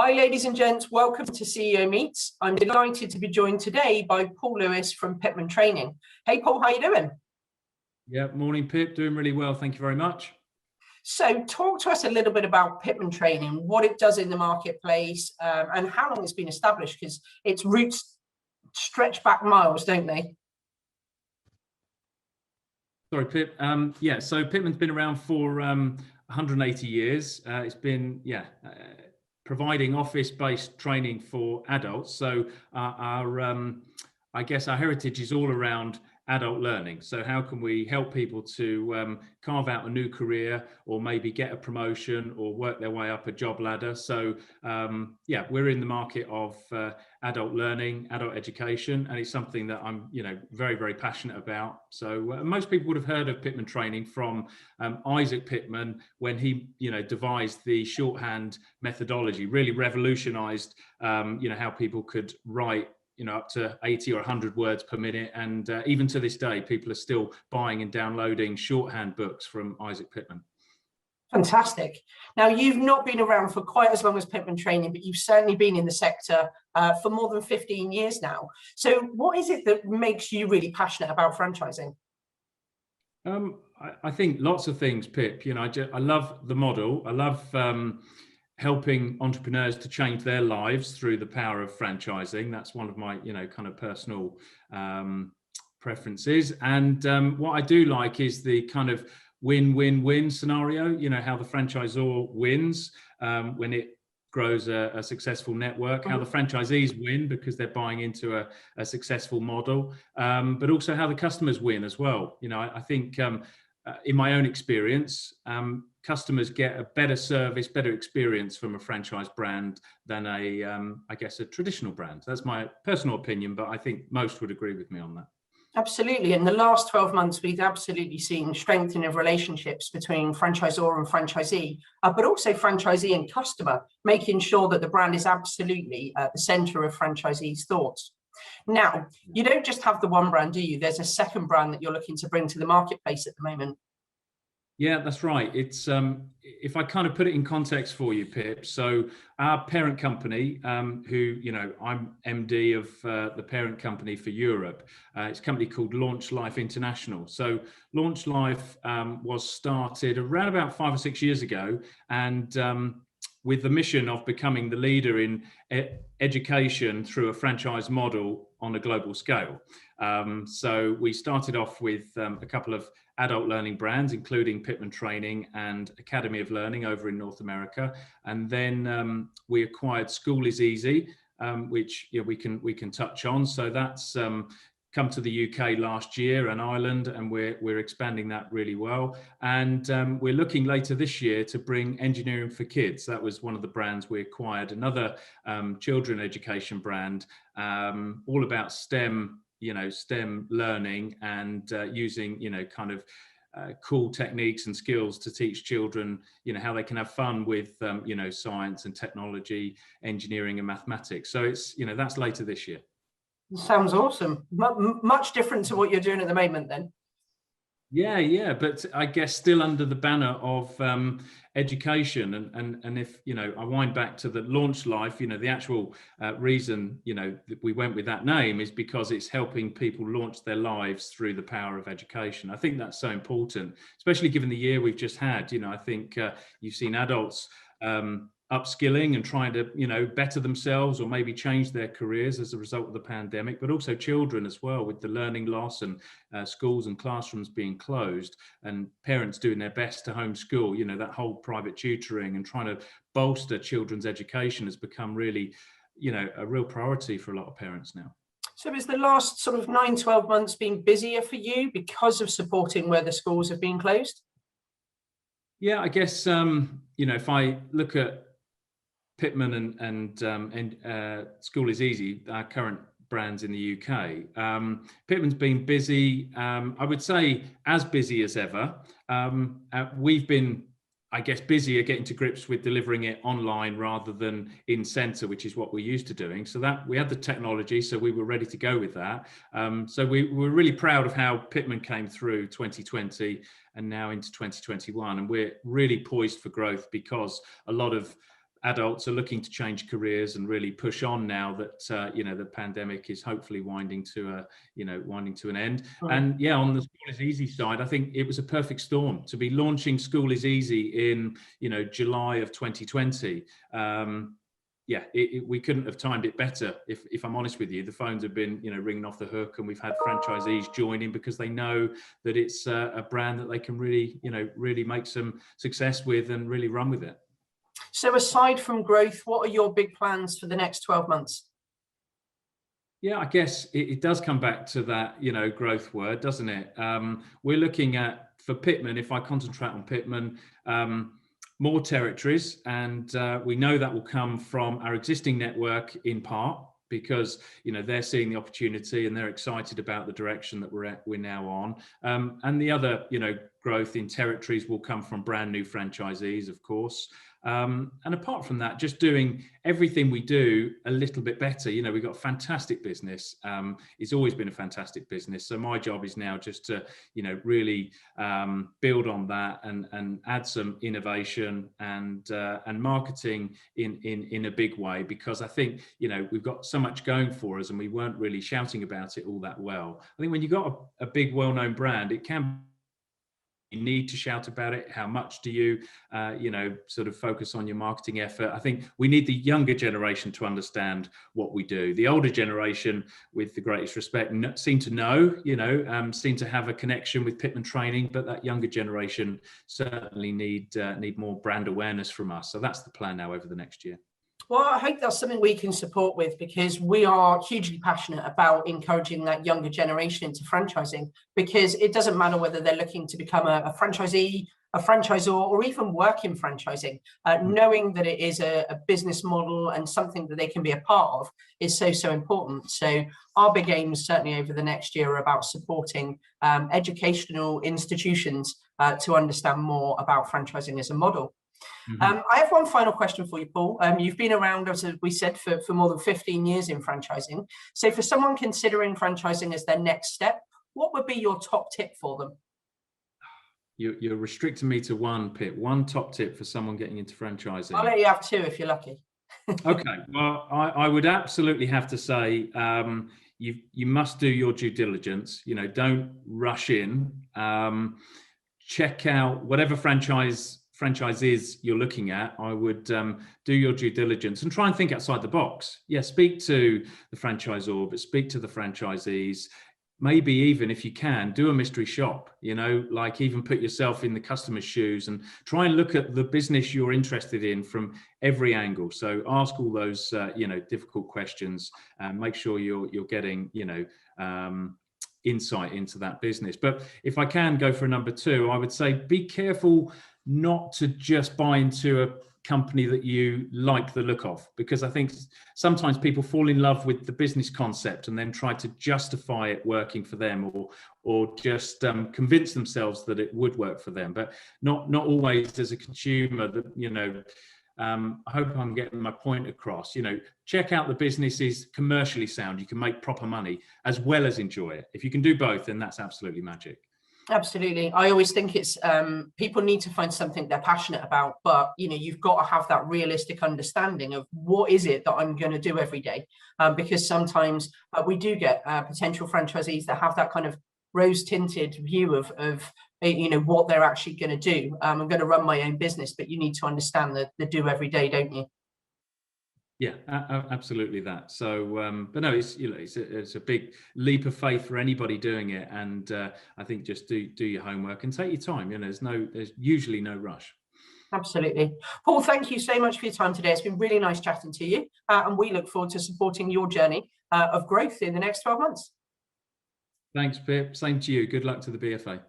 Hi, ladies and gents. Welcome to CEO Meets. I'm delighted to be joined today by Paul Lewis from Pitman Training. Hey, Paul, how you doing? Yeah, morning, Pip. Doing really well. Thank you very much. So talk to us a little bit about Pitman Training, what it does in the marketplace, and how long it's been established, because its roots stretch back miles, don't they? Sorry, Pip. Yeah, so Pitman's been around for 180 years. It's been, providing office-based training for adults. So I guess our heritage is all around adult learning. So how can we help people to carve out a new career, or maybe get a promotion, or work their way up a job ladder? So we're in the market of adult learning, adult education, and it's something that I'm very, very passionate about. So most people would have heard of Pitman Training from Isaac Pitman, when he devised the shorthand methodology, really revolutionized how people could write up to 80 or 100 words per minute. And even to this day, people are still buying and downloading shorthand books from Isaac Pitman. Fantastic. Now, you've not been around for quite as long as Pitman Training, but you've certainly been in the sector for more than 15 years now. So what is it that makes you really passionate about franchising? I think lots of things, Pip. I love the model. I love helping entrepreneurs to change their lives through the power of franchising. That's one of my, kind of personal preferences. And what I do like is the kind of win-win-win scenario, how the franchisor wins when it grows a successful network, how the franchisees win because they're buying into a successful model, but also how the customers win as well. I think in my own experience, customers get a better service, better experience from a franchise brand than I guess a traditional brand. That's my personal opinion, but I think most would agree with me on that. Absolutely. In the last 12 months, we've absolutely seen strengthening of relationships between franchisor and franchisee, but also franchisee and customer, making sure that the brand is absolutely at the center of franchisees' thoughts. Now, you don't just have the one brand, do you? There's a second brand that you're looking to bring to the marketplace at the moment. Yeah, that's right. It's if I kind of put it in context for you, Pip. So our parent company, who I'm MD of the parent company for Europe. It's a company called Launch Life International. So Launch Life was started around about 5 or 6 years ago, and with the mission of becoming the leader in education through a franchise model on a global scale. So we started off with a couple of adult learning brands, including Pitman Training and Academy of Learning over in North America. And then we acquired School is Easy, which we can touch on. So that's come to the UK last year and Ireland, and we're expanding that really well. And we're looking later this year to bring Engineering for Kids. That was one of the brands we acquired, another children education brand, all about STEM, STEM learning and using, kind of cool techniques and skills to teach children, how they can have fun with, science and technology, engineering and mathematics. So it's, that's later this year. Sounds awesome. Much different to what you're doing at the moment then. Yeah, but I guess still under the banner of education. And if, I wind back to the Launch Life, the actual reason, that we went with that name is because it's helping people launch their lives through the power of education. I think that's so important, especially given the year we've just had. I think you've seen adults upskilling and trying to, better themselves or maybe change their careers as a result of the pandemic, but also children as well, with the learning loss and schools and classrooms being closed and parents doing their best to homeschool. That whole private tutoring and trying to bolster children's education has become really, a real priority for a lot of parents now. So is the last sort of 9-12 months been busier for you because of supporting where the schools have been closed? Yeah, I guess, if I look at Pitman and School is Easy, our current brands in the UK. Pitman's been busy, I would say as busy as ever. We've been, I guess, busier getting to grips with delivering it online rather than in centre, which is what we're used to doing. So that we had the technology, so we were ready to go with that. So we were really proud of how Pitman came through 2020 and now into 2021. And we're really poised for growth because a lot of adults are looking to change careers and really push on now that you know, the pandemic is hopefully winding to an end. And yeah, on the School is Easy side, I think it was a perfect storm to be launching School is Easy in, you know, July of 2020. Yeah, we couldn't have timed it better. If I'm honest with you, the phones have been, you know, ringing off the hook, and we've had franchisees joining because they know that it's a brand that they can really, you know, really make some success with and really run with it. So aside from growth, what are your big plans for the next 12 months? Yeah, I guess it does come back to that, you know, growth word, doesn't it? We're looking at, for Pitman, if I concentrate on Pitman, more territories, and we know that will come from our existing network in part, because, you know, they're seeing the opportunity and they're excited about the direction that we're now on. And the other, you know, growth in territories will come from brand new franchisees, of course. And apart from that, just doing everything we do a little bit better. You know, we've got a fantastic business. It's always been a fantastic business. So my job is now just to, you know, really build on that and add some innovation and marketing in a big way, because I think, you know, we've got so much going for us and we weren't really shouting about it all that well. I think when you've got a big, well-known brand, it can, you need to shout about it. How much do you, you know, sort of focus on your marketing effort? I think we need the younger generation to understand what we do. The older generation, with the greatest respect, seem to know, you know, seem to have a connection with Pitman Training, but that younger generation certainly need more brand awareness from us. So that's the plan now over the next year. Well, I hope that's something we can support with, because we are hugely passionate about encouraging that younger generation into franchising, because it doesn't matter whether they're looking to become a franchisee, a franchisor, or even work in franchising. Knowing that it is a business model and something that they can be a part of is so important. So our big aims certainly over the next year are about supporting educational institutions to understand more about franchising as a model. I have one final question for you, Paul. You've been around, as we said, for more than 15 years in franchising. So for someone considering franchising as their next step, what would be your top tip for them? You're restricting me to one, Pip. One top tip for someone getting into franchising. I'll let you have two if you're lucky. Okay. Well, I would absolutely have to say you must do your due diligence. You know, don't rush in. Check out whatever franchises you're looking at. I would do your due diligence and try and think outside the box. Yeah, speak to the franchisor, but speak to the franchisees. Maybe even, if you can, do a mystery shop, you know, like even put yourself in the customer's shoes and try and look at the business you're interested in from every angle. So ask all those, you know, difficult questions and make sure you're getting, you know, insight into that business. But if I can go for a number two, I would say be careful not to just buy into a company that you like the look of, because I think sometimes people fall in love with the business concept and then try to justify it working for them, or just convince themselves that it would work for them, but not always as a consumer. That, you know, I hope I'm getting my point across. You know, check out the business is commercially sound. You can make proper money as well as enjoy it. If you can do both, then that's absolutely magic. Absolutely. I always think it's people need to find something they're passionate about, but you know, you've got to have that realistic understanding of what is it that I'm going to do every day, because sometimes we do get potential franchisees that have that kind of rose-tinted view of you know, what they're actually going to do. I'm going to run my own business, but you need to understand the do every day, don't you? Yeah, absolutely that. So, but no, it's, you know, it's a big leap of faith for anybody doing it, and I think just do your homework and take your time. You know, there's usually no rush. Absolutely, Paul. Thank you so much for your time today. It's been really nice chatting to you, and we look forward to supporting your journey of growth in the next 12 months. Thanks, Pip. Same to you. Good luck to the BFA.